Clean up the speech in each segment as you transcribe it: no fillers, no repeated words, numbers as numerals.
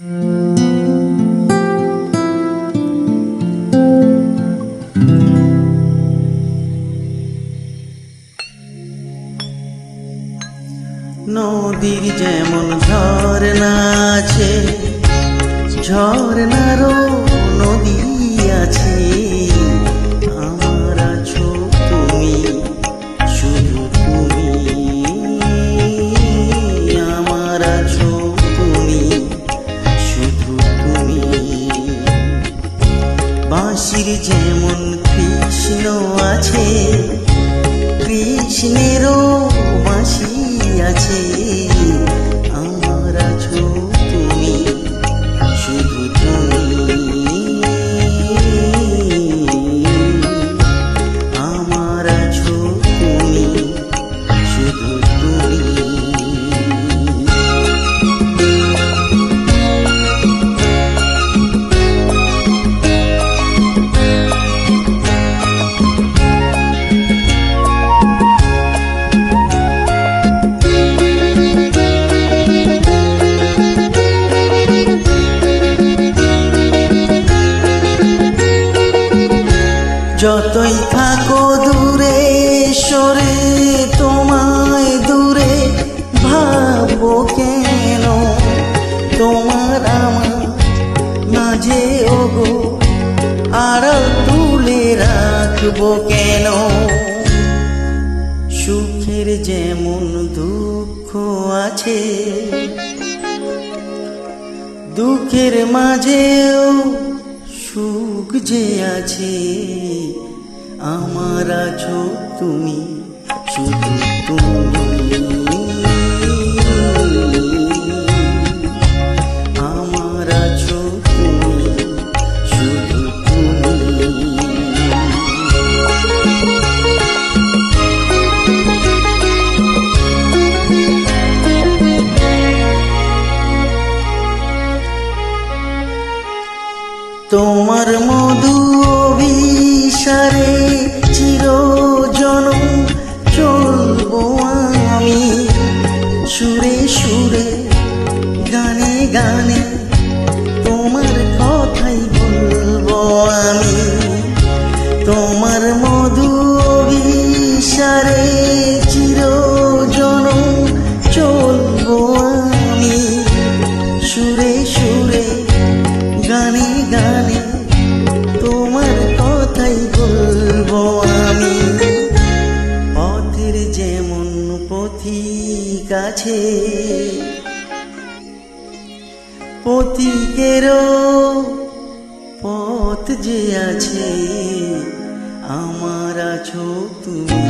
নদীর যেমন ঝর্ণা আছে, ঝর্ণারও নদী আছে। আমার আছো তুমি, শুধু তুমি। আমার আছো তুমি, শুধু তুমি। বাঁশির যেমন কৃষ্ণ আছে, কৃষ্ণেরও বাঁশি আছে। আমার আছো তুমি, শুধু তুমি। আমার আছো তুমি, শুধু তুমি। যতই থাকো দূরে সরে, তোমায় দূরে ভাববো কেন? তোমার আমার মাঝে ওগো আড়াল তুলে রাখবো কেন? সুখের যেমন দুঃখ আছে, দুঃখের মাঝেও সুখ যে আছে। আমার আছো তুমি, শুধু তুমি। আমার আছো তুমি, শুধু তুমি। তোমার মধু অভিসারে চিরজনম চলবো আমি, সুরে সুরে গানে গানে তোমার কথাই বলবো আমি। তোমার মধু অভিসারে চিরজনম চলবো আমি, সুরে সুরে গানে গানে তোমার কথাই বলবো আমি। পথের যেমন পথিক আছে, পথিকেরও পথ যে আছে। আমার আছো তুমি,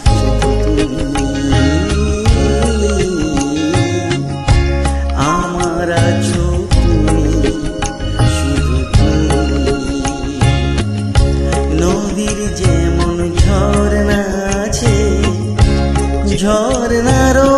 শুধু তুমি। আমার আছো তুমি, শুধু তুমি। নদীর যেমন ঝর্ণা আছে, ঝর্ণারও